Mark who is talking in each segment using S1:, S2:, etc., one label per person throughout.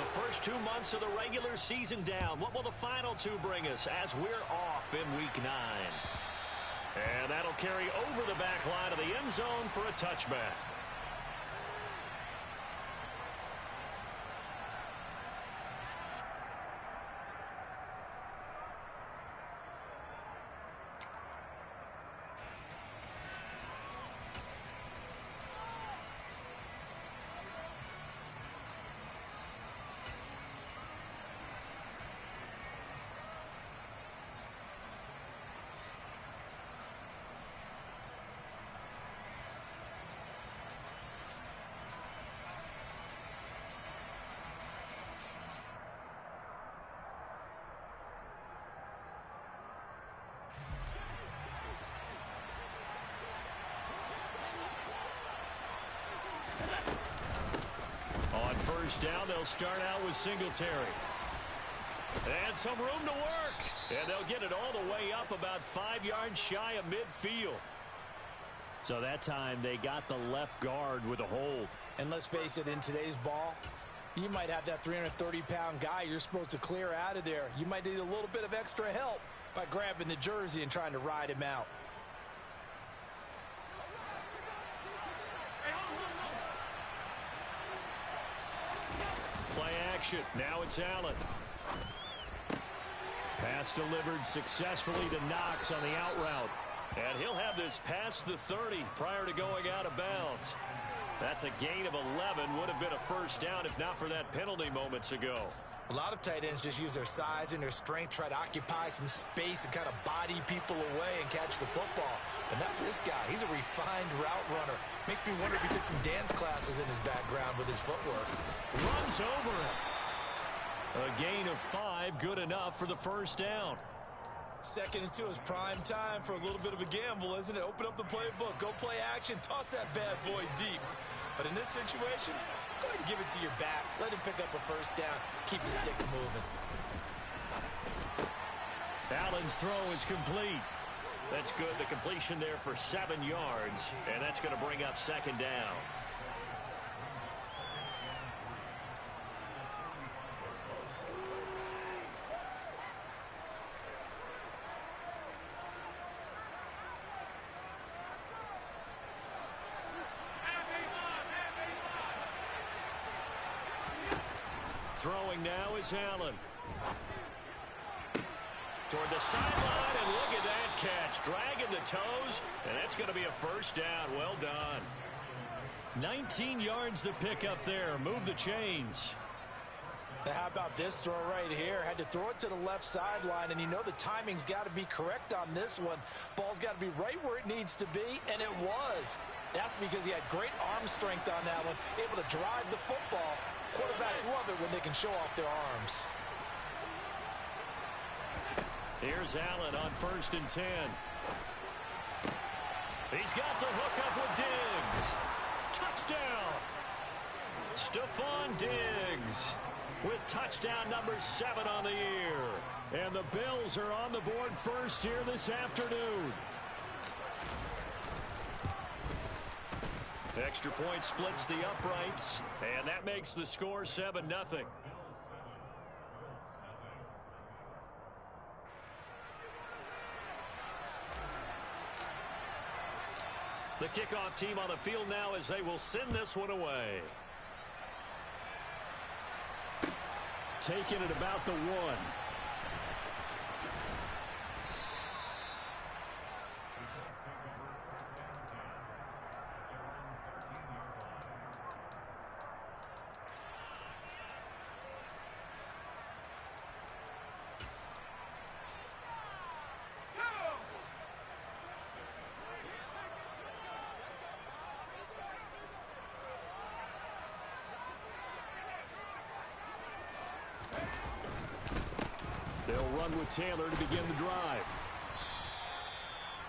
S1: first 2 months of the regular season down. What will the final two bring us as we're off in Week 9? And that'll carry over the back line of the end zone for a touchback. On first down, they'll start out with Singletary. And some room to work. And they'll get it all the way up about 5 yards shy of midfield. So that time they got the left guard with a hold.
S2: And let's face it, in today's ball, you might have that 330-pound guy you're supposed to clear out of there. You might need a little bit of extra help by grabbing the jersey and trying to ride him out.
S1: Play action. Now it's Allen. Pass delivered successfully to Knox on the out route. And he'll have this past the 30 prior to going out of bounds. That's a gain of 11. Would have been a first down if not for that penalty moments ago.
S2: A lot of tight ends just use their size and their strength, try to occupy some space and kind of body people away and catch the football. But not this guy. He's a refined route runner. Makes me wonder if he took some dance classes in his background with his footwork.
S1: Runs over it. A gain of 5, good enough for the first down.
S2: 2nd and 2 is prime time for a little bit of a gamble, isn't it? Open up the playbook, go play action, toss that bad boy deep. But in this situation, go ahead and give it to your back. Let him pick up a first down. Keep the sticks moving.
S1: Allen's throw is complete. That's good. The completion there for 7 yards. And that's going to bring up 2nd down. Throwing now is Allen. Toward the sideline, and look at that catch. Dragging the toes, and that's going to be a first down. Well done. 19 yards to pick up there. Move the chains.
S2: How about this throw right here? Had to throw it to the left sideline, and you know the timing's got to be correct on this one. Ball's got to be right where it needs to be, and it was. That's because he had great arm strength on that one, able to drive the football. Quarterbacks love it when they can show off their arms.
S1: Here's Allen on 1st and 10. He's got the hook up with Diggs. Touchdown. Stephon Diggs with touchdown number 7 on the year. And the Bills are on the board first here this afternoon. Extra point splits the uprights, and that makes the score 7-0. The kickoff team on the field now as they will send this one away. Taking it about the 1. They'll run with Taylor to begin the drive.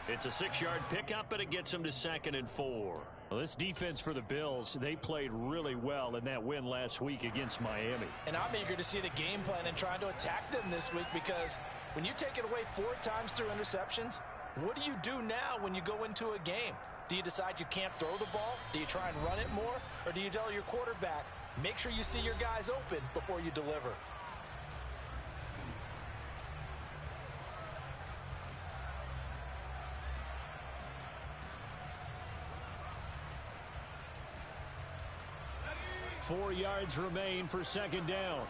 S1: It's a 6-yard pickup, but it gets them to 2nd and 4. Well, this defense for the Bills, they played really well in that win last week against Miami.
S2: And I'm eager to see the game plan and trying to attack them this week, because when you take it away 4 times through interceptions, what do you do now when you go into a game? Do you decide you can't throw the ball? Do you try and run it more? Or do you tell your quarterback, Make sure you see your guys open before you deliver.
S1: Four yards remain for second down.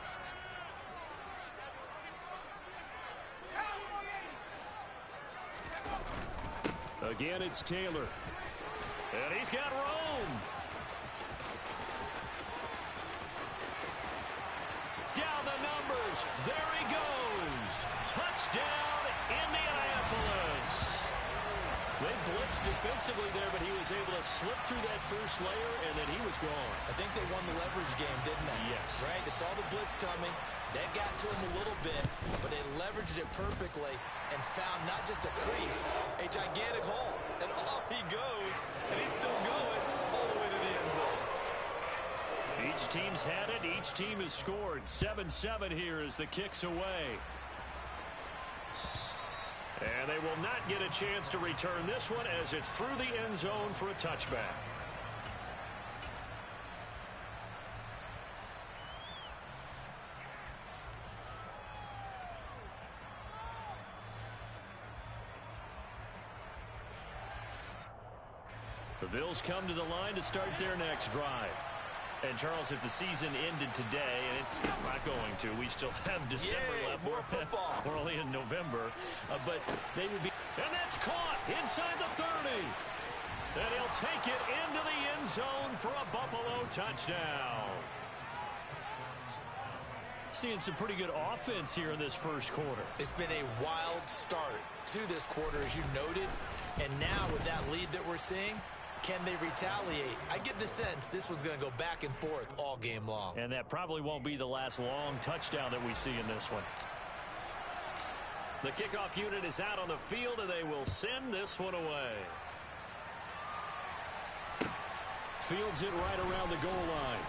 S1: Again, it's Taylor. And he's got Rome. Down the numbers. There he goes. Touchdown, Indianapolis. They blitzed defensively there, but he was able to slip through that first layer, and then he was gone.
S2: I think they won the leverage game, didn't they?
S1: Yes.
S2: Right? They saw the blitz coming. That got to him a little bit, but they leveraged it perfectly and found not just a crease, a gigantic hole. And off he goes, and he's still going all the way to the end zone.
S1: Each team's had it. Each team has scored. 7-7 here as the kick's away. And they will not get a chance to return this one as it's through the end zone for a touchback. The Bills come to the line to start their next drive. And, Charles, if the season ended today, and it's not going to, we still have December left.
S2: More football.
S1: We're only in November. But they would be... And that's caught inside the 30. And he'll take it into the end zone for a Buffalo touchdown. Seeing some pretty good offense here in this first quarter.
S2: It's been a wild start to this quarter, as you noted. And now with that lead that we're seeing, can they retaliate? I get the sense this one's going to go back and forth all game long.
S1: And that probably won't be the last long touchdown that we see in this one. The kickoff unit is out on the field, and they will send this one away. Fields it right around the goal line.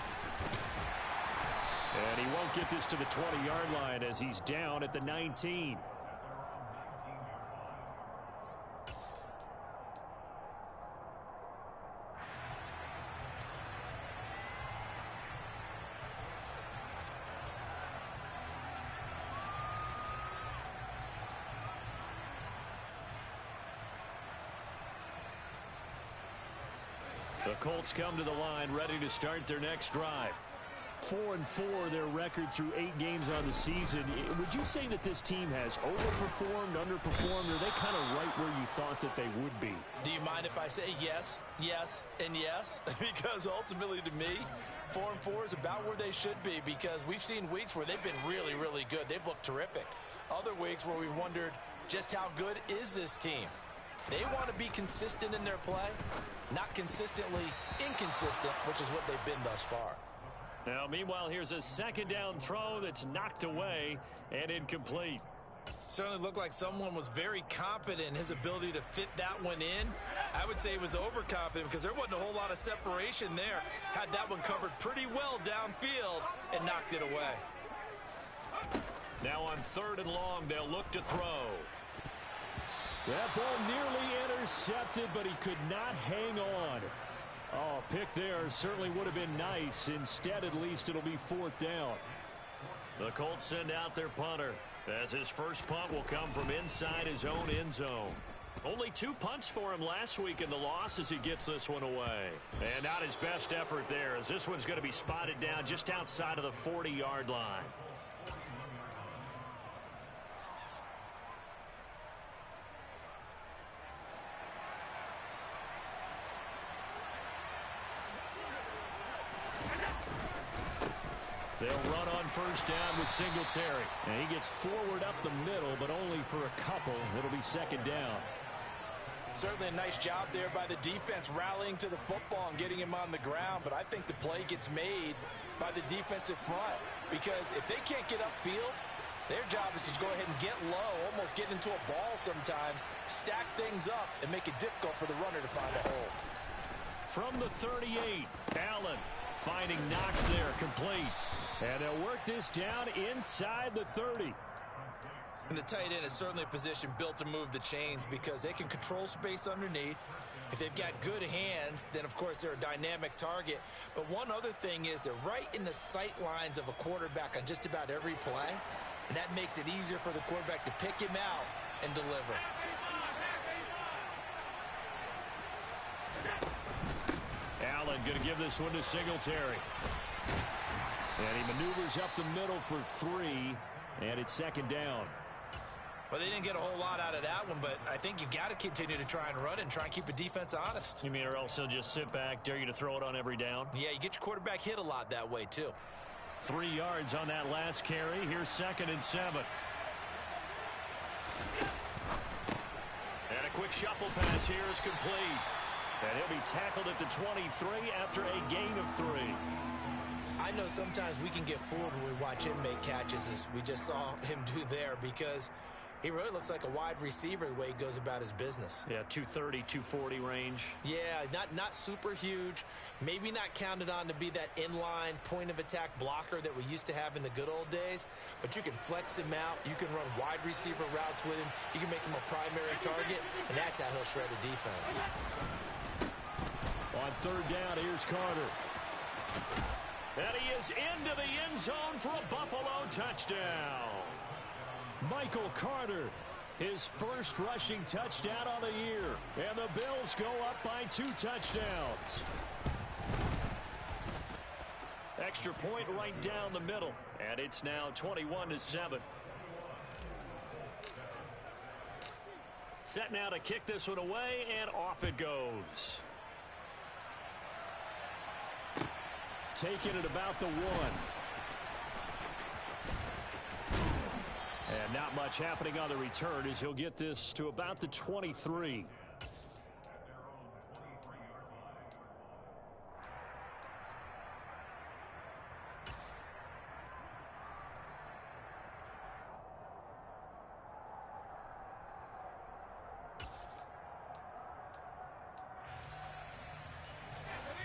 S1: And he won't get this to the 20-yard line as he's down at the 19. The Colts come to the line ready to start their next drive. 4-4 their record through 8 games on the season. Would you say that this team has overperformed, underperformed, or are they kind of right where you thought that they would be?
S2: Do you mind if I say yes, yes, and yes? Because ultimately to me, 4-4 is about where they should be, because we've seen weeks where they've been really, really good. They've looked terrific. Other weeks where we've wondered just how good is this team? They want to be consistent in their play, not consistently inconsistent, which is what they've been thus far.
S1: Now, meanwhile, here's a second down throw that's knocked away and incomplete.
S2: Certainly looked like someone was very confident in his ability to fit that one in. I would say he was overconfident because there wasn't a whole lot of separation there. Had that one covered pretty well downfield and knocked it away.
S1: Now on 3rd and long, they'll look to throw. That ball nearly intercepted, but he could not hang on. Oh, pick there certainly would have been nice. Instead, at least, it'll be 4th down. The Colts send out their punter, as his first punt will come from inside his own end zone. Only 2 punts for him last week in the loss as he gets this one away. And not his best effort there, as this one's going to be spotted down just outside of the 40-yard line. They'll run on 1st down with Singletary. And he gets forward up the middle, but only for a couple. It'll be 2nd down.
S2: Certainly a nice job there by the defense rallying to the football and getting him on the ground. But I think the play gets made by the defensive front. Because if they can't get upfield, their job is to go ahead and get low, almost get into a ball sometimes, stack things up, and make it difficult for the runner to find a hole.
S1: From the 38, Allen finding Knox there, complete. And they'll work this down inside the 30.
S2: And the tight end is certainly a position built to move the chains because they can control space underneath. If they've got good hands, then, of course, they're a dynamic target. But one other thing is they're right in the sight lines of a quarterback on just about every play, and that makes it easier for the quarterback to pick him out and deliver.
S1: Allen going to give this one to Singletary. And he maneuvers up the middle for 3, and it's second down.
S2: Well, they didn't get a whole lot out of that one, but I think you've got to continue to try and run and try and keep the defense honest.
S1: You mean or else he'll just sit back, dare you to throw it on every down?
S2: Yeah, you get your quarterback hit a lot that way, too.
S1: 3 yards on that last carry. Here's 2nd and 7. And a quick shuffle pass here is complete. And he'll be tackled at the 23 after a gain of 3.
S2: I know sometimes we can get fooled when we watch him make catches, as we just saw him do there, because he really looks like a wide receiver the way he goes about his business.
S1: Yeah, 230, 240 range.
S2: Yeah, not super huge. Maybe not counted on to be that inline point-of-attack blocker that we used to have in the good old days. But you can flex him out. You can run wide receiver routes with him. You can make him a primary target, and that's how he'll shred a defense.
S1: On 3rd down, here's Carter. And he is into the end zone for a Buffalo touchdown. Michael Carter, his first rushing touchdown on the year. And the Bills go up by 2 touchdowns. Extra point right down the middle. And it's now 21-7. Set now to kick this one away, and off it goes. Taking it about the 1. And not much happening on the return as he'll get this to about the 23.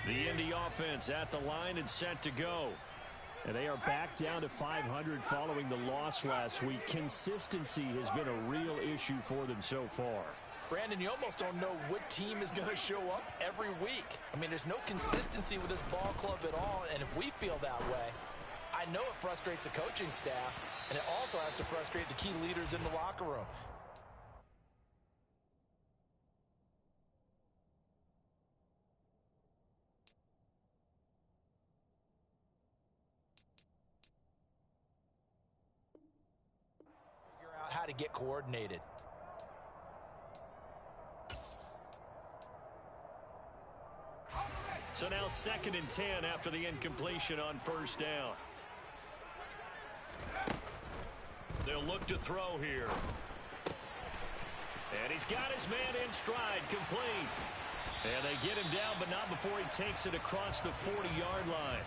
S1: The Indy offense at the line and set to go. And they are back down to 500 following the loss last week. Consistency has been a real issue for them so far.
S2: Brandon, you almost don't know what team is going to show up every week. I mean, there's no consistency with this ball club at all, and if we feel that way, I know it frustrates the coaching staff, and it also has to frustrate the key leaders in the locker room. Figure out how to get coordinated.
S1: So now 2nd and 10 after the incompletion on 1st down. They'll look to throw here. And he's got his man in stride, complete. And they get him down, but not before he takes it across the 40-yard line.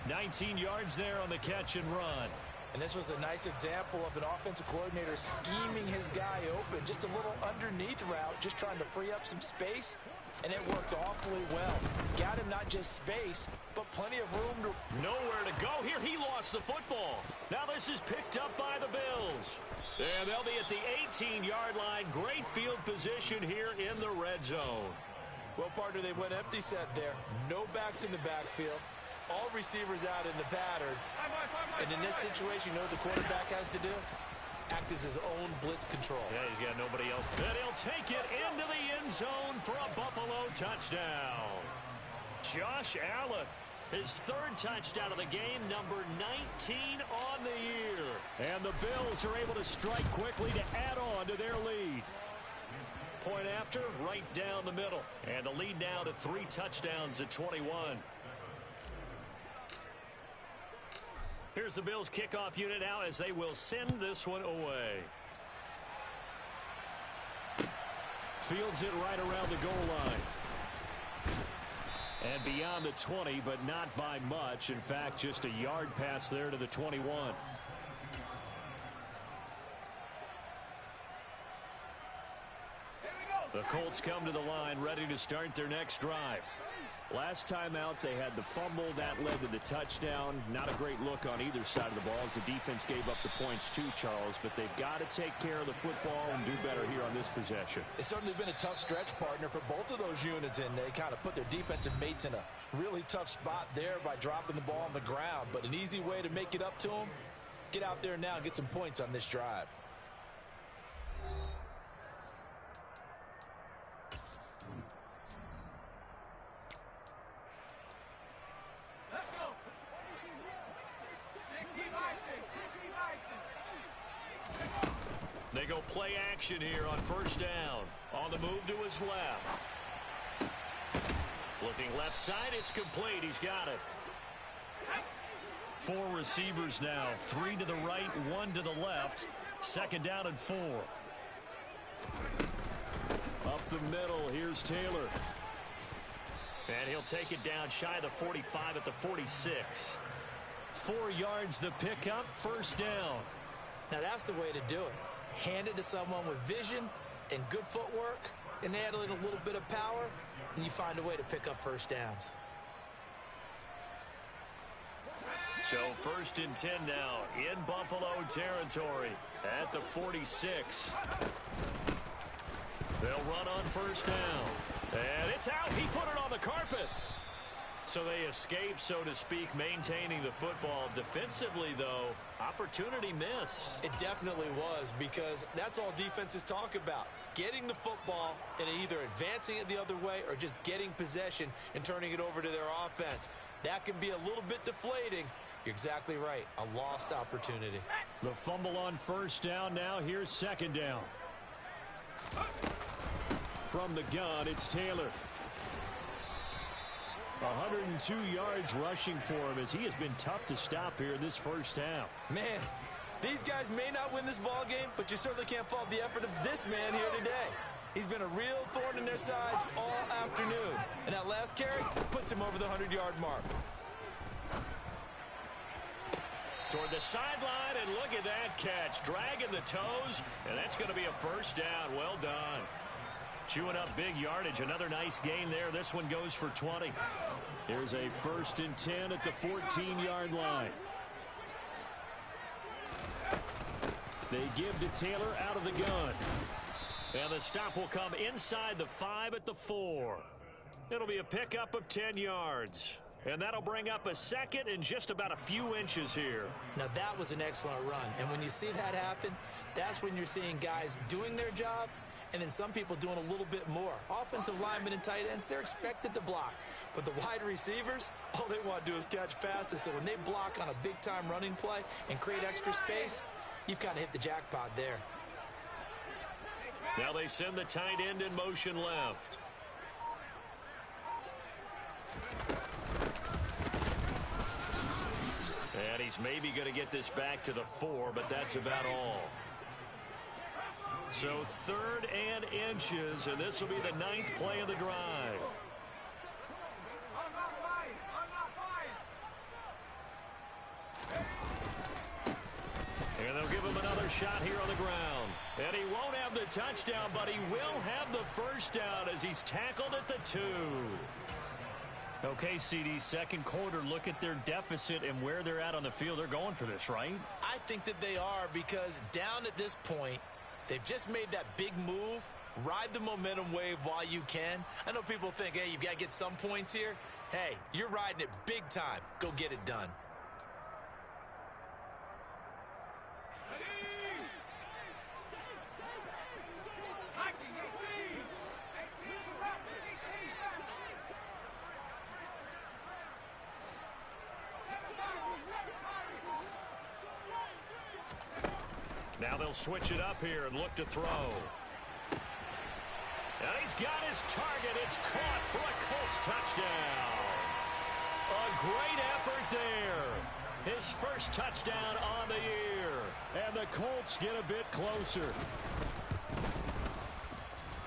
S1: 19 yards there on the catch and run.
S2: And this was a nice example of an offensive coordinator scheming his guy open. Just a little underneath route, just trying to free up some space. And it worked awfully well. Got him not just space, but plenty of room to...
S1: Nowhere to go here. He lost the football. Now this is picked up by the Bills. And they'll be at the 18-yard line. Great field position here in the red zone.
S2: Well, partner, they went empty set there. No backs in the backfield. All receivers out in the pattern. And in this situation, you know what the quarterback has to do? Act as his own blitz control.
S1: Yeah, he's got nobody else. And he'll take it into the end zone for a Buffalo touchdown. Josh Allen, his 3rd touchdown of the game, number 19 on the year. And the Bills are able to strike quickly to add on to their lead. Point after, right down the middle. And the lead now to 3 touchdowns at 21. Here's the Bills kickoff unit now as they will send this one away. Fields it right around the goal line. And beyond the 20, but not by much. In fact, just a yard pass there to the 21. The Colts come to the line ready to start their next drive. Last time out, they had the fumble. That led to the touchdown. Not a great look on either side of the ball as the defense gave up the points too, Charles. But they've got to take care of the football and do better here on this possession.
S2: It's certainly been a tough stretch, partner, for both of those units, and they kind of put their defensive mates in a really tough spot there by dropping the ball on the ground. But an easy way to make it up to them, get out there now and get some points on this drive.
S1: They go play action here on first down. On the move to his left. Looking left side, it's complete. He's got it. 4 receivers now. 3 to the right, 1 to the left. Second down and 4. Up the middle, here's Taylor. And he'll take it down shy of the 45 at the 46. 4 yards the pickup, first down.
S2: Now that's the way to do it. Hand it to someone with vision and good footwork and add in a little bit of power, and you find a way to pick up first downs.
S1: So first and 10 now in Buffalo territory at the 46. They'll run on first down. And it's out. He put it on the carpet. So they escape, so to speak, maintaining the football. Defensively, though, opportunity miss.
S2: It definitely was, because that's all defenses talk about. Getting the football and either advancing it the other way or just getting possession and turning it over to their offense. That can be a little bit deflating. You're exactly right. A lost opportunity.
S1: The fumble on first down now. Here's second down. From the gun, it's Taylor. 102 yards rushing for him as he has been tough to stop here in this first half.
S2: Man, these guys may not win this ball game, but you certainly can't fault the effort of this man here today. He's been a real thorn in their sides all afternoon. And that last carry puts him over the 100-yard mark.
S1: Toward the sideline, and look at that catch. Dragging the toes, and that's going to be a first down. Well done. Chewing up big yardage. Another nice gain there. This one goes for 20. Here's a first and 10 at the 14-yard line. They give to Taylor out of the gun. And the stop will come inside the 5 at the 4. It'll be a pickup of 10 yards. And that'll bring up a second and just about a few inches here.
S2: Now that was an excellent run. And when you see that happen, that's when you're seeing guys doing their job and then some people doing a little bit more. Offensive linemen and tight ends, they're expected to block. But the wide receivers, all they want to do is catch passes. So when they block on a big-time running play and create extra space, you've kind of hit the jackpot there.
S1: Now they send the tight end in motion left. And he's maybe going to get this back to the 4, but that's about all. So 3rd and inches, and this will be the 9th play of the drive. And they'll give him another shot here on the ground. And he won't have the touchdown, but he will have the first down as he's tackled at the 2. Okay, CD, second quarter, look at their deficit and where they're at on the field. They're going for this, right?
S2: I think that they are, because down at this point, they've just made that big move. Ride the momentum wave while you can. I know people think, hey, you've got to get some points here. Hey, you're riding it big time. Go get it done.
S1: Now they'll switch it up here and look to throw. And he's got his target. It's caught for a Colts touchdown. A great effort there. His first touchdown on the year. And the Colts get a bit closer.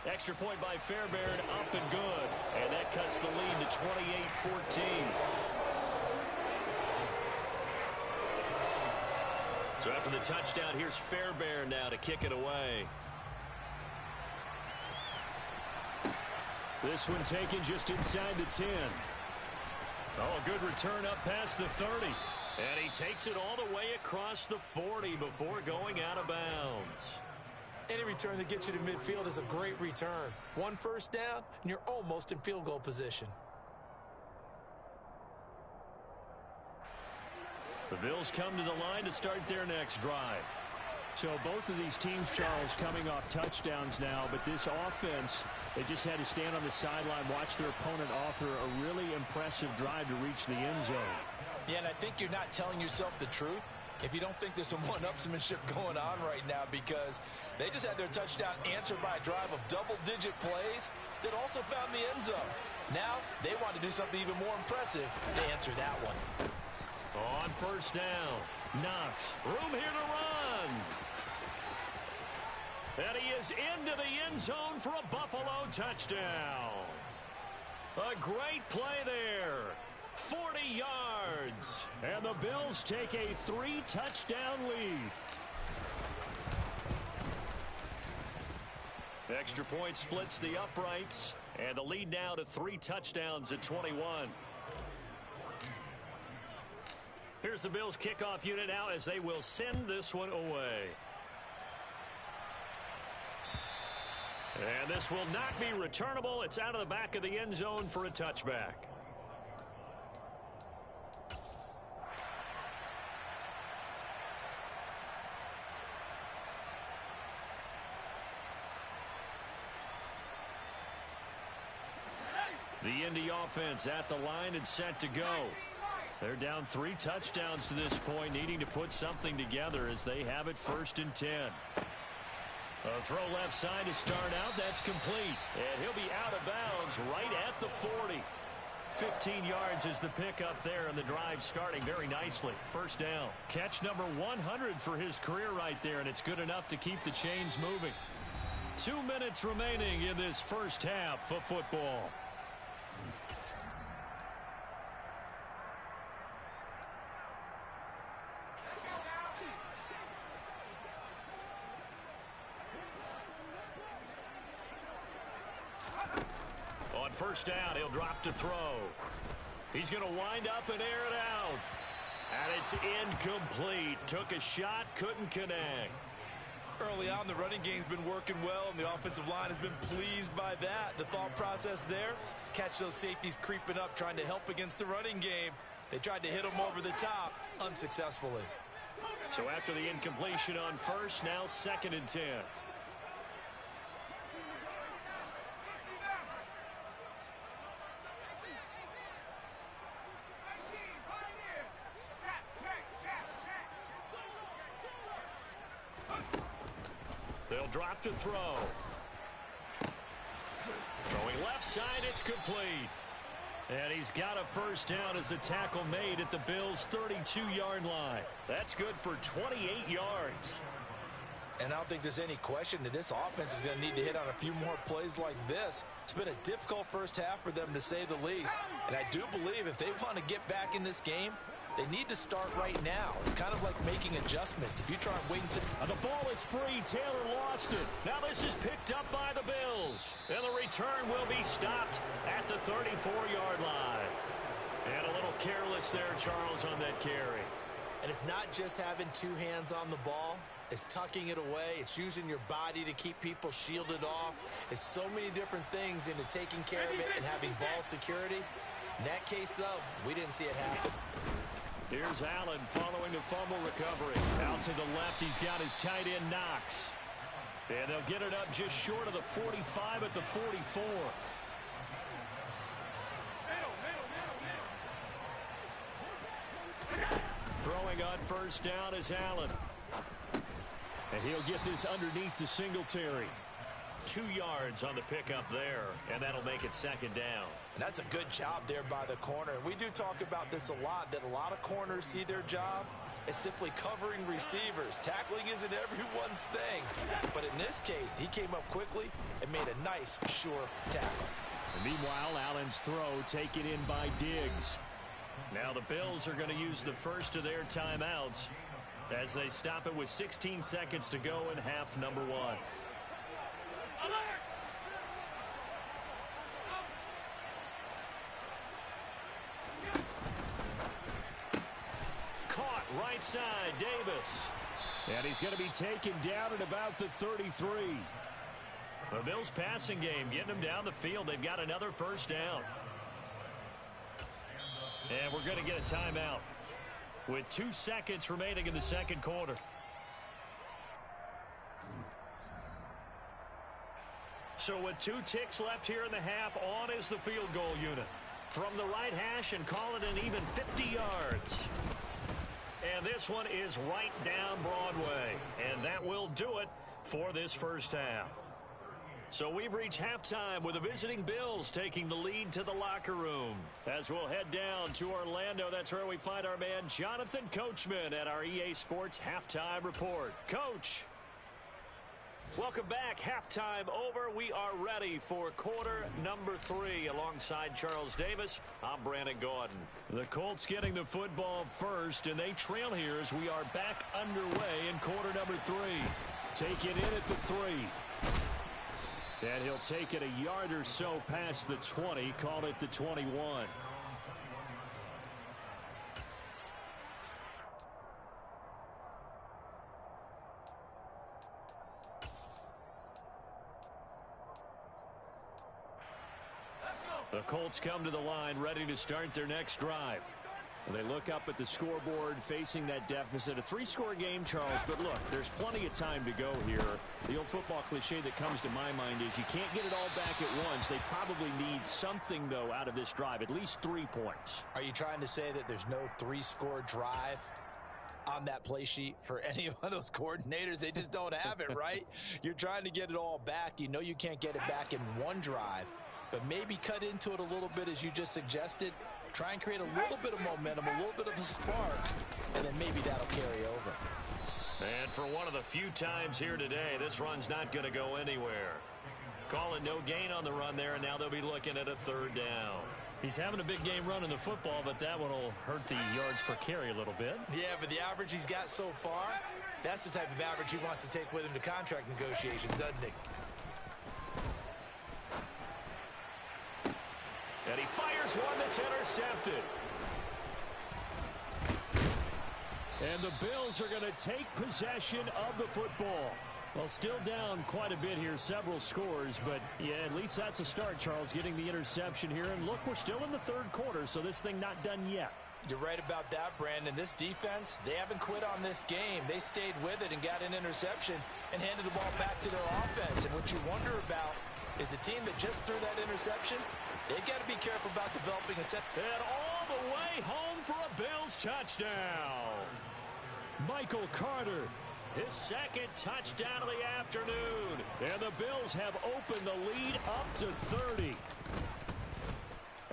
S1: Extra point by Fairbairn, up and good. And that cuts the lead to 28-14. So after the touchdown, here's Fairbairn now to kick it away. This one taken just inside the 10. Oh, a good return up past the 30. And he takes it all the way across the 40 before going out of bounds.
S2: Any return that gets you to midfield is a great return. One first down, and you're almost in field goal position.
S1: The Bills come to the line to start their next drive.
S3: So both of these teams, Charles, coming off touchdowns now, but this offense, they just had to stand on the sideline, watch their opponent author a really impressive drive to reach the end zone.
S2: Yeah, and I think you're not telling yourself the truth if you don't think there's some one-upsmanship going on right now, because they just had their touchdown answered by a drive of double-digit plays that also found the end zone. Now they want to do something even more impressive to answer that one.
S1: On first down, Knox, room here to run. And he is into the end zone for a Buffalo touchdown. A great play there. 40 yards. And the Bills take a 3-touchdown lead. Extra point splits the uprights. And the lead now to 3 touchdowns at 21. Here's the Bills kickoff unit now as they will send this one away. And this will not be returnable. It's out of the back of the end zone for a touchback. The Indy offense at the line and set to go. They're down 3 touchdowns to this point, needing to put something together as they have it 1st and 10. A throw left side to start out. That's complete. And he'll be out of bounds right at the 40. 15 yards is the pickup there, and the drive starting very nicely. First down. Catch number 100 for his career right there, and it's good enough to keep the chains moving. 2 minutes remaining in this first half of football. First down, he'll drop to throw. He's going to wind up and air it out. And it's incomplete. Took a shot, couldn't connect.
S4: Early on, the running game's been working well, and the offensive line has been pleased by that. The thought process there, catch those safeties creeping up, trying to help against the running game. They tried to hit them over the top, unsuccessfully.
S1: So after the incompletion on first, now 2nd and 10. They'll drop to throw. Throwing left side, it's complete. And he's got a first down as a tackle made at the Bills' 32-yard line. That's good for 28 yards.
S2: And I don't think there's any question that this offense is going to need to hit on a few more plays like this. It's been a difficult first half for them, to say the least. And I do believe if they want to get back in this game, they need to start right now. It's kind of like making adjustments. If you try and wait until...
S1: The ball is free. Taylor lost it. Now this is picked up by the Bills. And the return will be stopped at the 34-yard line. And a little careless there, Charles, on that carry.
S2: And it's not just having 2 hands on the ball. It's tucking it away. It's using your body to keep people shielded off. It's so many different things into taking care of it and having ball security. In that case, though, we didn't see it happen.
S1: Here's Allen following the fumble recovery. Out to the left, he's got his tight end, Knox. And they'll get it up just short of the 45 at the 44. Throwing on first down is Allen. And he'll get this underneath to Singletary. 2 yards on the pickup there, and that'll make it 2nd down.
S2: And that's a good job there by the corner. And we do talk about this a lot, that a lot of corners see their job as simply covering receivers. Tackling isn't everyone's thing. But in this case, he came up quickly and made a nice, sure tackle.
S1: And meanwhile, Allen's throw taken in by Diggs. Now the Bills are going to use the first of their timeouts as they stop it with 16 seconds to go in half number 1. right side, Davis.
S3: And he's going to be taken down at about the 33.
S1: The Bills passing game getting them down the field. They've got another first down. And we're going to get a timeout with 2 seconds remaining in the second quarter. So with 2 ticks left here in the half, on is the field goal unit. From the right hash and call it an even 50 yards. And this one is right down Broadway. And that will do it for this first half. So we've reached halftime with the visiting Bills taking the lead to the locker room. As we'll head down to Orlando, that's where we find our man Jonathan Coachman at our EA Sports Halftime Report. Coach. Welcome back. Halftime over. We are ready for quarter number 3 alongside Charles Davis. I'm Brandon Gaudin. The Colts getting the football first, and they trail here as we are back underway in quarter number 3. Take it in at the 3. And he'll take it a yard or so past the 20, call it the 21. The Colts come to the line ready to start their next drive. They look up at the scoreboard facing that deficit. A 3-score game, Charles, but look, there's plenty of time to go here. The old football cliche that comes to my mind is you can't get it all back at once. They probably need something, though, out of this drive, at least 3 points.
S2: Are you trying to say that there's no 3-score drive on that play sheet for any one of those coordinators? They just don't have it, right? You're trying to get it all back. You know you can't get it back in one drive. But maybe cut into it a little bit as you just suggested. Try and create a little bit of momentum, a little bit of a spark, and then maybe that'll carry over.
S1: And for one of the few times here today, this run's not going to go anywhere. Call it no gain on the run there, and now they'll be looking at a 3rd down. He's having a big game running the football, but that one will hurt the yards per carry a little bit.
S4: Yeah, but the average he's got so far, that's the type of average he wants to take with him to contract negotiations, doesn't he?
S1: And he fires one that's intercepted.
S3: And the Bills are going to take possession of the football. Well, still down quite a bit here, several scores, but yeah, at least that's a start, Charles, getting the interception here. And look, we're still in the 3rd quarter, so this thing not done yet.
S2: You're right about that, Brandon. This defense, they haven't quit on this game. They stayed with it and got an interception and handed the ball back to their offense. And what you wonder about is the team that just threw that interception, they've got to be careful about developing a set.
S1: And all the way home for a Bills touchdown.
S3: Michael Carter,
S1: his 2nd touchdown of the afternoon. And the Bills have opened the lead up to 30.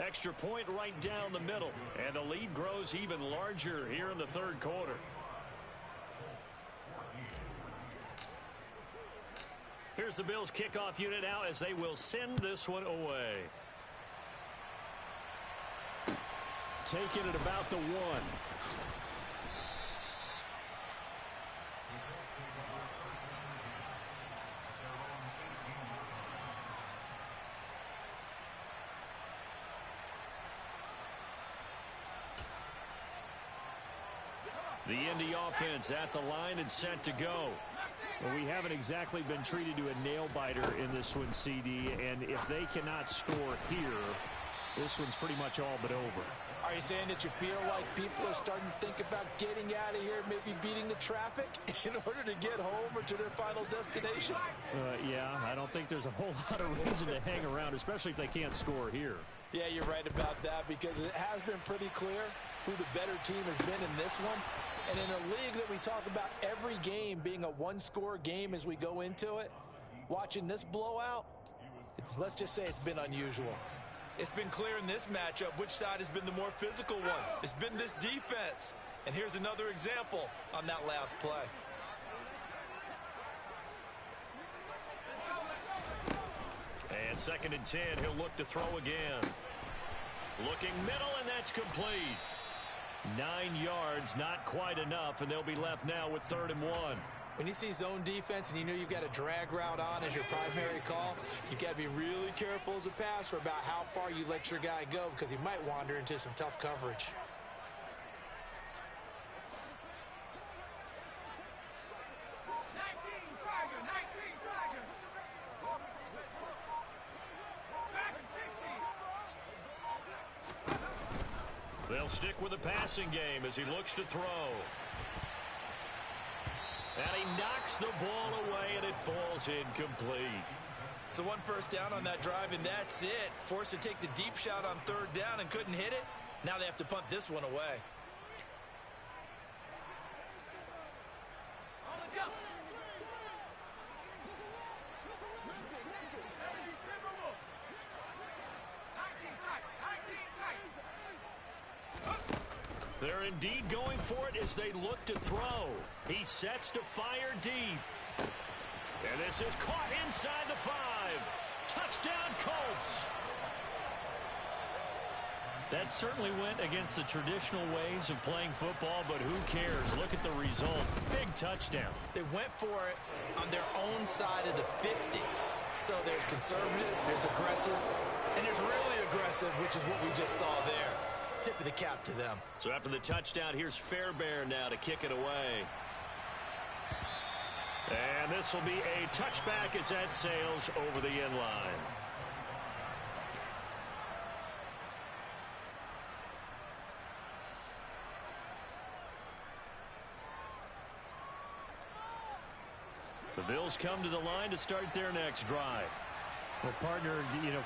S1: Extra point right down the middle. And the lead grows even larger here in the 3rd quarter. Here's the Bills kickoff unit now as they will send this one away.
S3: Taking it about the 1.
S1: The Indy offense at the line and set to go.
S3: Well, we haven't exactly been treated to a nail-biter in this one, CD, and if they cannot score here, this one's pretty much all but over.
S2: Are you saying that you feel like people are starting to think about getting out of here, maybe beating the traffic in order to get home or to their final destination?
S3: Yeah, I don't think there's a whole lot of reason to hang around, especially if they can't score here.
S2: Yeah, you're right about that because it has been pretty clear who the better team has been in this one. And in a league that we talk about every game being a 1-score game as we go into it, watching this blowout, let's just say it's been unusual.
S4: It's been clear in this matchup which side has been the more physical one. It's been this defense. And here's another example on that last play.
S1: And 2nd and 10, he'll look to throw again. Looking middle, and that's complete. 9 yards, not quite enough, and they'll be left now with 3rd and 1.
S2: When you see zone defense and you know you've got a drag route on as your primary call, you've got to be really careful as a passer about how far you let your guy go because he might wander into some tough coverage.
S1: They'll stick with the passing game as he looks to throw. And he knocks the ball away, and it falls incomplete.
S4: So one first down on that drive, and that's it. Forced to take the deep shot on third down and couldn't hit it. Now they have to punt this one away.
S1: They're indeed going for it as they look to throw. He sets to fire deep. And this is caught inside the 5. Touchdown, Colts.
S3: That certainly went against the traditional ways of playing football, but who cares? Look at the result. Big touchdown.
S4: They went for it on their own side of the 50. So there's conservative, there's aggressive, and there's really aggressive, which is what we just saw there. Tip of the cap to them.
S1: So after the touchdown, here's Fairbairn now to kick it away. And this will be a touchback as that sails over the end line. The Bills come to the line to start their next drive.
S3: Well, partner,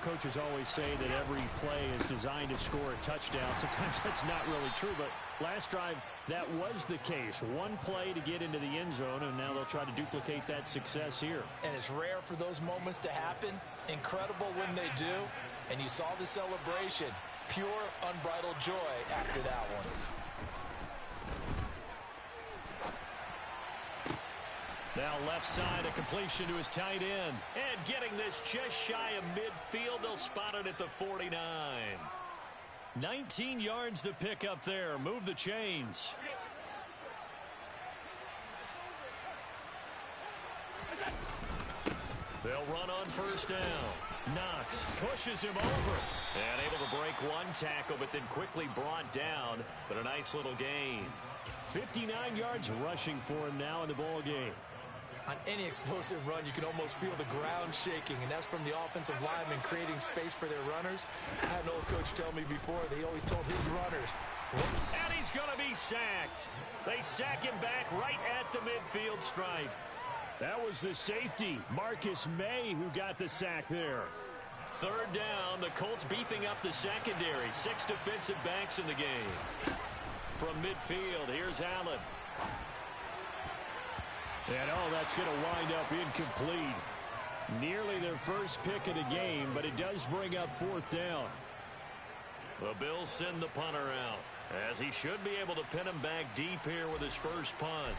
S3: coaches always say that every play is designed to score a touchdown. Sometimes that's not really true, but last drive, that was the case. One play to get into the end zone, and now they'll try to duplicate that success here.
S2: And it's rare for those moments to happen. Incredible when they do. And you saw the celebration. Pure, unbridled joy after that one.
S1: Now left side, a completion to his tight end. And getting this just shy of midfield, they'll spot it at the 49. 19 yards to pick up there. Move the chains. They'll run on first down. Knox pushes him over. And able to break one tackle, but then quickly brought down. But a nice little gain.
S3: 59 yards rushing for him now in the ball game.
S2: On any explosive run, you can almost feel the ground shaking, and that's from the offensive linemen creating space for their runners. I had an old coach tell me before, they always told his runners.
S1: And he's going to be sacked. They sack him back right at the midfield stripe.
S3: That was the safety, Marcus May, who got the sack there.
S1: Third down, the Colts beefing up the secondary. 6 defensive backs in the game. From midfield, here's Allen.
S3: And, that's going to wind up incomplete. Nearly their first pick of the game, but it does bring up fourth down.
S1: The Bills send the punter out, as he should be able to pin him back deep here with his first punt.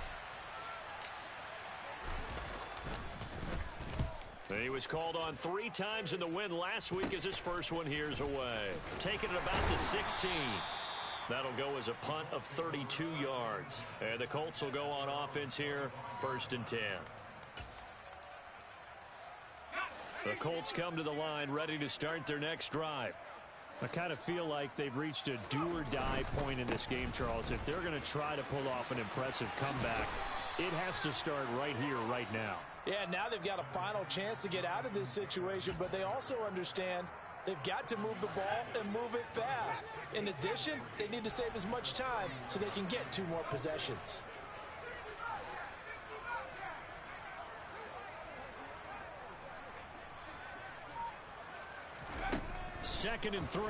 S1: He was called on 3 times in the win last week as his first one here's away. Taking it about to 16. That'll go as a punt of 32 yards. And the Colts will go on offense here, 1st and 10. The Colts come to the line ready to start their next drive.
S3: I kind of feel like they've reached a do-or-die point in this game, Charles. If they're going to try to pull off an impressive comeback, it has to start right here, right now.
S2: Yeah, now they've got a final chance to get out of this situation, but they also understand they've got to move the ball and move it fast. In addition, they need to save as much time so they can get 2 more possessions.
S3: Second and 3.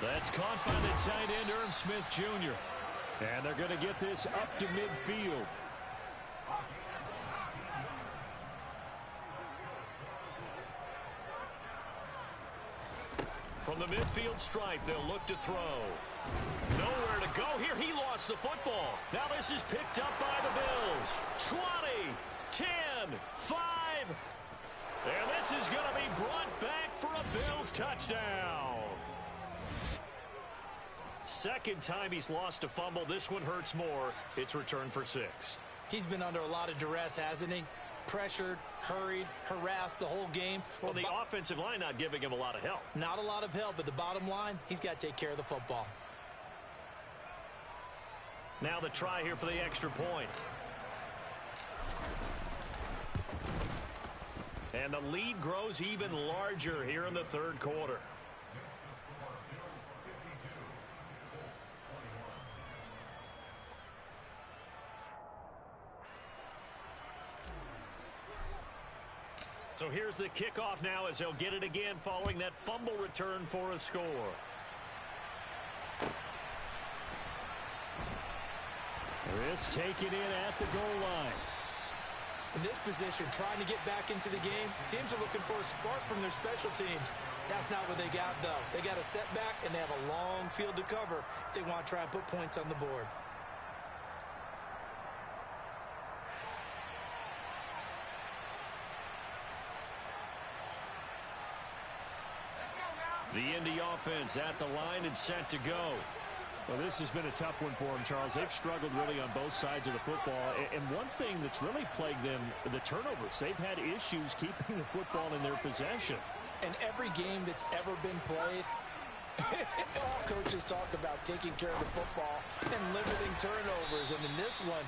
S3: That's caught by the tight end, Irv Smith Jr. And they're going to get this up to midfield.
S1: From the midfield stripe, they'll look to throw. Nowhere to go here. He lost the football. Now this is picked up by the Bills. 20, 10, 5. And this is going to be brought back for a Bills touchdown. Second time he's lost a fumble. This one hurts more. It's returned for 6.
S2: He's been under a lot of duress, hasn't he? Pressured, hurried, harassed the whole game.
S1: Well, the offensive line not giving him a lot of help.
S2: Not a lot of help, but the bottom line, he's got to take care of the football.
S1: Now the try here for the extra point. And the lead grows even larger here in the third quarter. So here's the kickoff now as they'll get it again following that fumble return for a score.
S3: This taken in at the goal line.
S2: In this position, trying to get back into the game, teams are looking for a spark from their special teams. That's not what they got, though. They got a setback, and they have a long field to cover if they want to try and put points on the board.
S1: The Indy offense at the line and set to go.
S3: Well, this has been a tough one for them, Charles. They've struggled really on both sides of the football. And one thing that's really plagued them, the turnovers. They've had issues keeping the football in their possession.
S2: And every game that's ever been played, all coaches talk about taking care of the football and limiting turnovers. And in this one,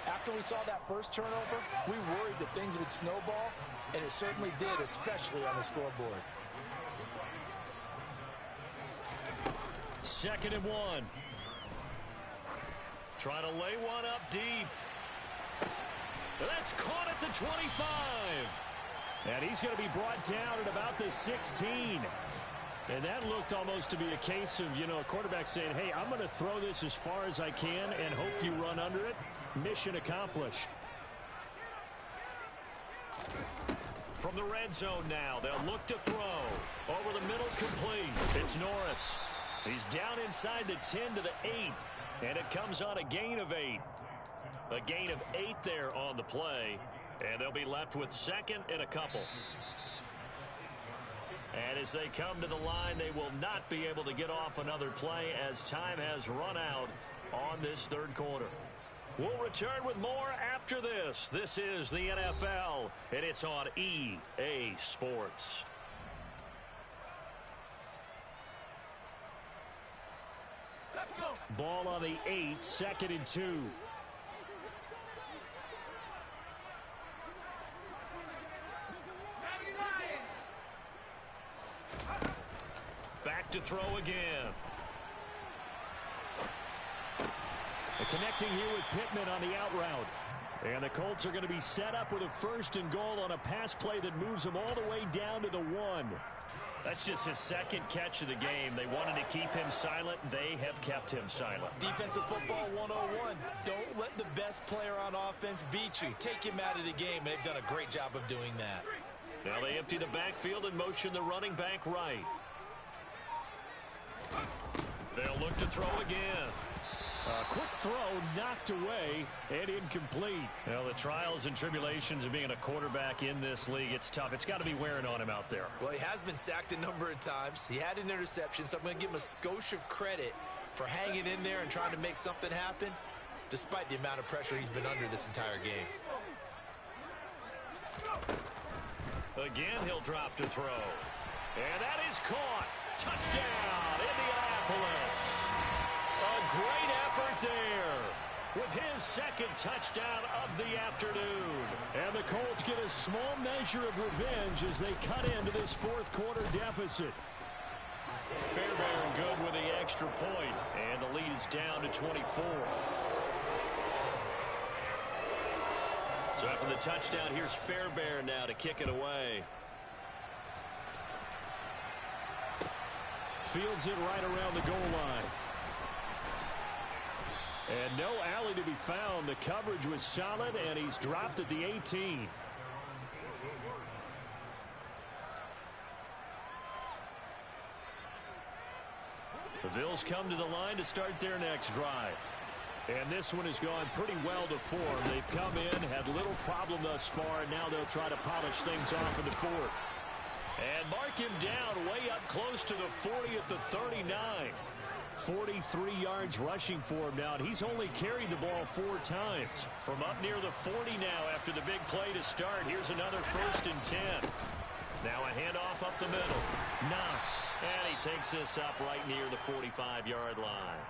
S2: after we saw that first turnover, we worried that things would snowball, and it certainly did, especially on the scoreboard.
S1: 2nd and 1. Trying to lay one up deep. That's caught at the 25.
S3: And he's going to be brought down at about the 16. And that looked almost to be a case of, a quarterback saying, hey, I'm going to throw this as far as I can and hope you run under it. Mission accomplished.
S1: From the red zone now, they'll look to throw. Over the middle, complete. It's Norris. He's down inside the 10 to the 8, and it comes on a gain of 8. A gain of 8 there on the play, and they'll be left with 2nd and a couple. And as they come to the line, they will not be able to get off another play as time has run out on this 3rd quarter. We'll return with more after this. This is the NFL, and it's on EA Sports.
S3: Ball on the 8, 2nd and 2.
S1: Back to throw again.
S3: Connecting here with Pittman on the out route. And the Colts are going to be set up with a 1st and goal on a pass play that moves them all the way down to the 1.
S1: That's just his 2nd catch of the game. They wanted to keep him silent. They have kept him silent.
S2: Defensive football 101. Don't let the best player on offense beat you. Take him out of the game. They've done a great job of doing that.
S1: Now they empty the backfield and motion the running back right. They'll look to throw again.
S3: A quick throw knocked away and incomplete.
S1: Well, the trials and tribulations of being a quarterback in this league, it's tough. It's got to be wearing on him out there.
S2: Well, he has been sacked a number of times. He had an interception, so I'm going to give him a skosh of credit for hanging in there and trying to make something happen, despite the amount of pressure he's been under this entire game.
S1: Again, he'll drop to throw. And that is caught. Touchdown, Indianapolis. A great effort there with his 2nd touchdown of the afternoon.
S3: And the Colts get a small measure of revenge as they cut into this 4th quarter deficit.
S1: Fairbairn good with the extra point, and the lead is down to 24. So after the touchdown, here's Fairbairn now to kick it away.
S3: Fields it right around the goal line. And no alley to be found. The coverage was solid, and he's dropped at the 18.
S1: The Bills come to the line to start their next drive.
S3: And this one has gone pretty well to form. They've come in, had little problem thus far, and now they'll try to polish things off in the 4th.
S1: And mark him down way up close to the 40 at the 39.
S3: 43 yards rushing for him now, and he's only carried the ball 4 times.
S1: From up near the 40 now after the big play to start. Here's another 1st and 10. Now a handoff up the middle. Knox. And he takes this up right near the 45-yard line.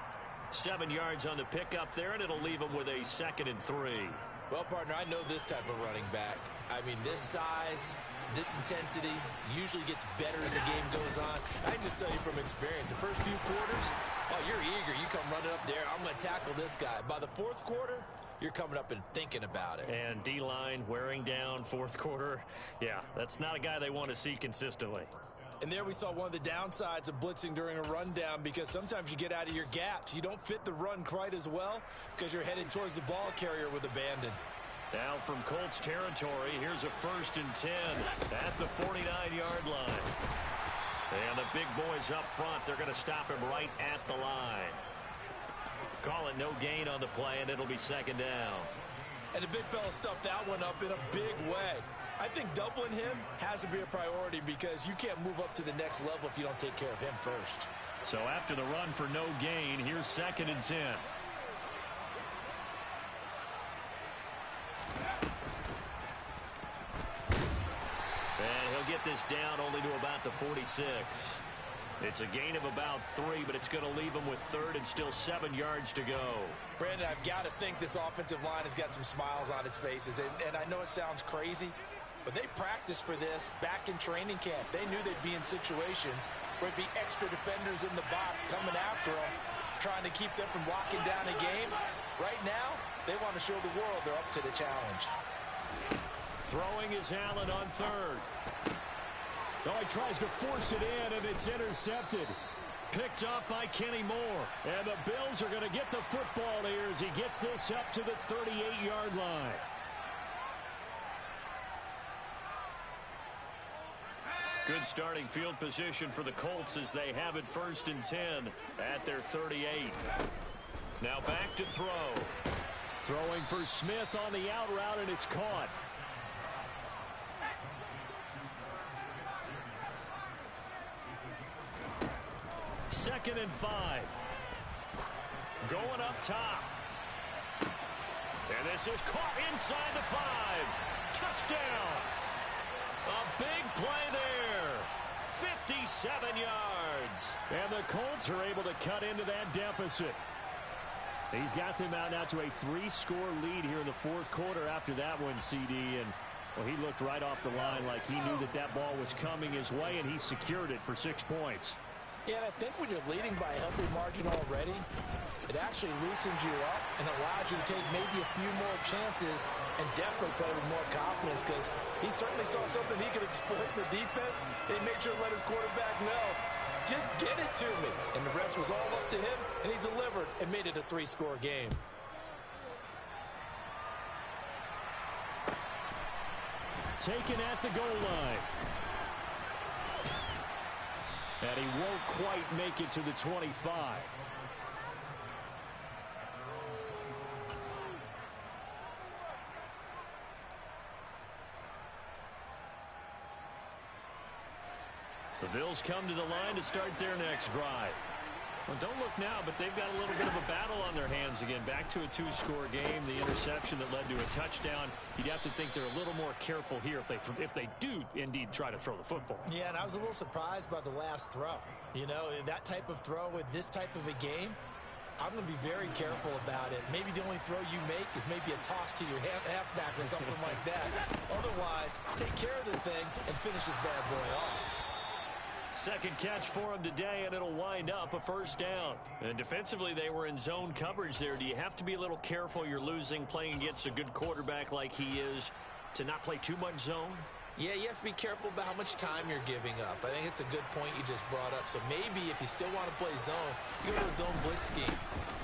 S1: 7 yards on the pickup there, and it'll leave him with a 2nd and 3.
S2: Well, partner, I know this type of running back. I mean, this size, this intensity usually gets better as the game goes on. I can just tell you from experience, the first few quarters, oh, you're eager. You come running up there, I'm going to tackle this guy. By the 4th quarter, you're coming up and thinking about it.
S3: And D-line wearing down fourth quarter. Yeah, that's not a guy they want to see consistently.
S2: And there we saw one of the downsides of blitzing during a rundown, because sometimes you get out of your gaps. You don't fit the run quite as well because you're headed towards the ball carrier with abandon.
S1: Now from Colts territory, here's a 1st and 10 at the 49-yard line. And the big boys up front, they're going to stop him right at the line. Call it no gain on the play, and it'll be 2nd down.
S2: And the big fella stuffed that one up in a big way. I think doubling him has to be a priority, because you can't move up to the next level if you don't take care of him first.
S1: So after the run for no gain, here's 2nd and 10. And he'll get this down only to about the 46. It's a gain of about 3, but it's going to leave him with 3rd and still 7 yards to go.
S2: Brandon, I've got to think this offensive line has got some smiles on its faces. And I know it sounds crazy, but they practiced for this back in training camp. They knew they'd be in situations where it'd be extra defenders in the box coming after them, trying to keep them from locking down a game. Right now, they want to show the world they're up to the challenge.
S1: Throwing is Allen on 3rd.
S3: Oh, he tries to force it in, and it's intercepted.
S1: Picked up by Kenny Moore.
S3: And the Bills are going to get the football here as he gets this up to the 38-yard line.
S1: Good starting field position for the Colts as they have it 1st and 10 at their 38. Now back to throw.
S3: Throwing for Smith on the out route, and it's caught.
S1: Second and 5. Going up top. And this is caught inside the 5. Touchdown. A big play there. 57 yards.
S3: And the Colts are able to cut into that deficit. He's got them out now to a 3-score lead here in the fourth quarter after that one, CD. And, well, he looked right off the line like he knew that that ball was coming his way, and he secured it for 6 points.
S2: Yeah, and I think when you're leading by a healthy margin already, it actually loosens you up and allows you to take maybe a few more chances and definitely play with more confidence, because he certainly saw something he could exploit in the defense. He made sure to let his quarterback know, just get it to me. And the rest was all up to him, and he delivered and made it a 3-score game.
S3: Taken at the goal line. And he won't quite make it to the 25.
S1: The Bills come to the line to start their next drive. Well, don't look now, but they've got a little bit of a battle on their hands again. Back to a 2-score game. The interception that led to a touchdown. You'd have to think they're a little more careful here if they do indeed try to throw the football.
S2: Yeah, and I was a little surprised by the last throw. You know, that type of throw in this type of a game, I'm going to be very careful about it. Maybe the only throw you make is maybe a toss to your halfback or something like that. Otherwise, take care of the thing and finish this bad boy off.
S1: Second catch for him today, and it'll wind up a 1st down. And defensively, they were in zone coverage there. Do you have to be a little careful? You're losing, playing against a good quarterback like he is, to not play too much zone?
S2: Yeah, you have to be careful about how much time you're giving up. I think it's a good point you just brought up. So maybe if you still want to play zone, you go to a zone blitz scheme,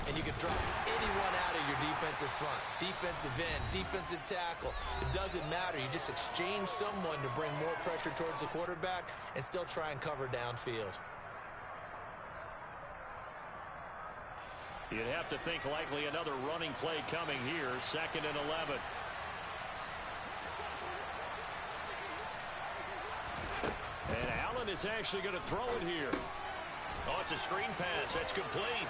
S2: and you can drop anyone out of your defensive front, defensive end, defensive tackle. It doesn't matter. You just exchange someone to bring more pressure towards the quarterback and still try and cover downfield.
S1: You'd have to think likely another running play coming here. 2nd and 11. And Allen is actually going to throw it here. Oh, it's a screen pass. That's complete.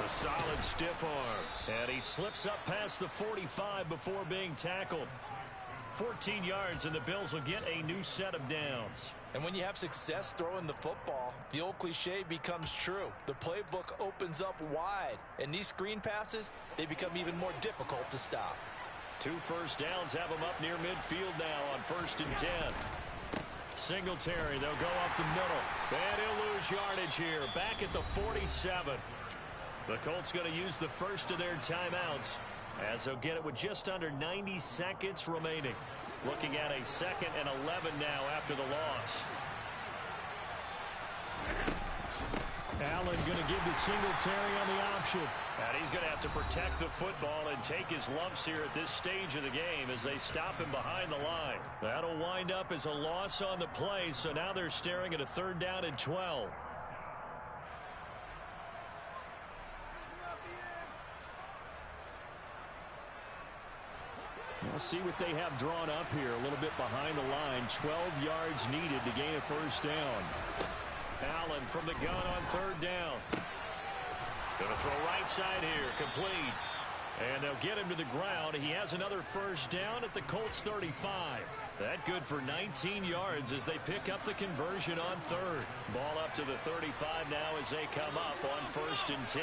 S1: A solid stiff arm. And he slips up past the 45 before being tackled. 14 yards, and the Bills will get a new set of downs.
S2: And when you have success throwing the football, the old cliche becomes true. The playbook opens up wide, and these screen passes, they become even more difficult to stop.
S1: 2 first downs have them up near midfield now on 1st and 10. Singletary, they'll go up the middle. And he'll lose yardage here. Back at the 47. The Colts going to use the first of their timeouts. as they'll get it with just under 90 seconds remaining. Looking at a 2nd and 11 now after the loss.
S3: Allen going to give the Singletary on the option.
S1: And he's going to have to protect the football and take his lumps here at this stage of the game as they stop him behind the line. That'll wind up as a loss on the play, so now they're staring at a 3rd down and 12.
S3: We'll see what they have drawn up here. A little bit behind the line. 12 yards needed to gain a 1st down.
S1: Allen from the gun on 3rd down. Going to throw right side here. Complete. And they'll get him to the ground. He has another 1st down at the Colts 35. That good for 19 yards as they pick up the conversion on 3rd. Ball up to the 35 now as they come up on 1st and 10.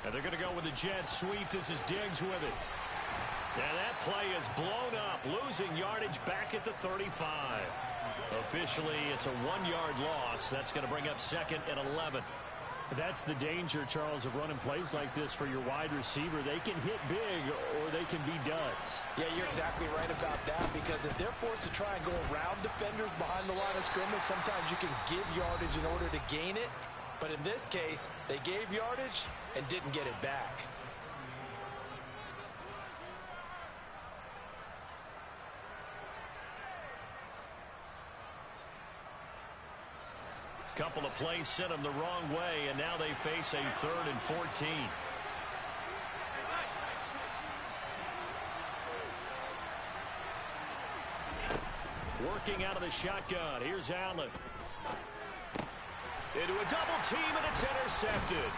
S1: And they're going to go with the jet sweep. This is Diggs with it. And that play is blown up, losing yardage back at the 35. Officially, it's a 1-yard loss. That's going to bring up 2nd and 11.
S3: That's the danger, Charles, of running plays like this for your wide receiver. They can hit big or they can be duds.
S2: Yeah, you're exactly right about that, because if they're forced to try and go around defenders behind the line of scrimmage, sometimes you can give yardage in order to gain it. But in this case, they gave yardage and didn't get it back.
S1: Couple of plays sent them the wrong way, and now they face a 3rd and 14. Working out of the shotgun. Here's Allen. Into a double team, and it's intercepted.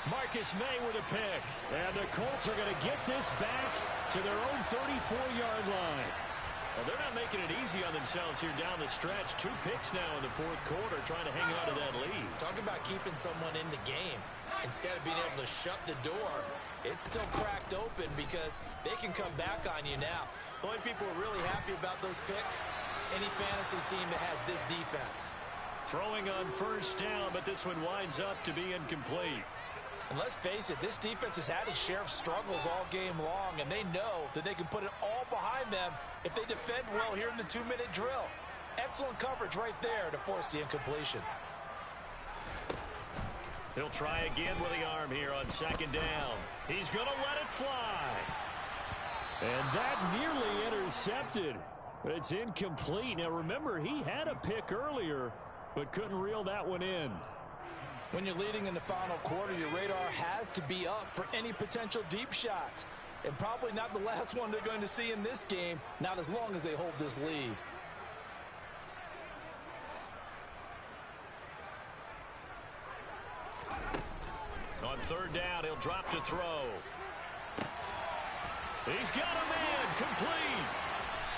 S1: Marcus May with a pick.
S3: And the Colts are going to get this back to their own 34-yard line.
S1: Well, they're not making it easy on themselves here down the stretch. 2 picks now in the 4th quarter, trying to hang on to that lead.
S2: Talk about keeping someone in the game. Instead of being able to shut the door, it's still cracked open because they can come back on you now. The only people who are really happy about those picks, any fantasy team that has this defense.
S1: Throwing on 1st down, but this one winds up to be incomplete.
S2: And let's face it, this defense has had its share of struggles all game long, and they know that they can put it all behind them if they defend well here in the 2-minute drill. Excellent coverage right there to force the incompletion.
S1: He'll try again with the arm here on 2nd down. He's going to let it fly.
S3: And that nearly intercepted. But it's incomplete. Now remember, he had a pick earlier, but couldn't reel that one in.
S2: When you're leading in the final quarter, your radar has to be up for any potential deep shots. And probably not the last one they're going to see in this game, not as long as they hold this lead.
S1: On 3rd down, he'll drop to throw. He's got a man, complete.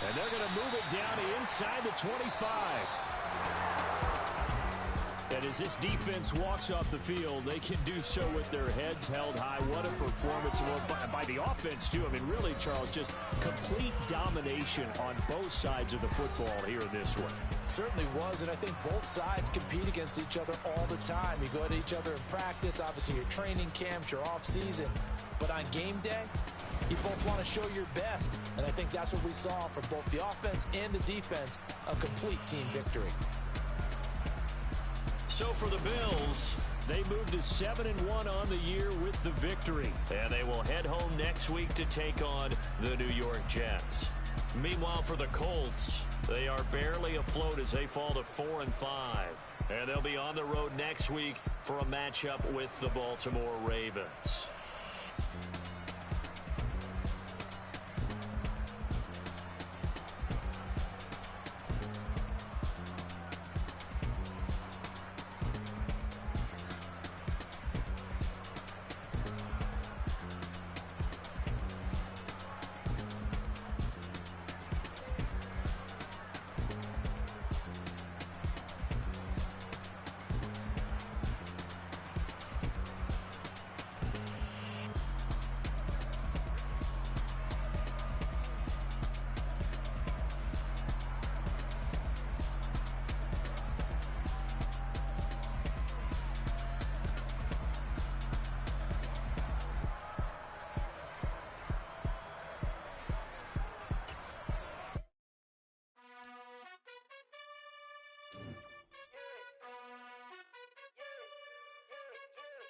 S3: And they're going to move it down to inside the 25. And as this defense walks off the field, they can do so with their heads held high. What a performance by the offense, too. I mean, really, Charles, just complete domination on both sides of the football here in this one.
S2: Certainly was, and I think both sides compete against each other all the time. You go at each other in practice, obviously your training camps, your off-season. But on game day, you both want to show your best. And I think that's what we saw from both the offense and the defense, a complete team victory.
S1: So for the Bills,
S3: they moved to 7-1 on the year with the victory.
S1: And they will head home next week to take on the New York Jets. Meanwhile, for the Colts, they are barely afloat as they fall to 4-5. And they'll be on the road next week for a matchup with the Baltimore Ravens.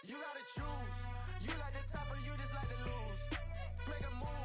S5: You gotta choose. You like the top or you just like to lose. Make a move.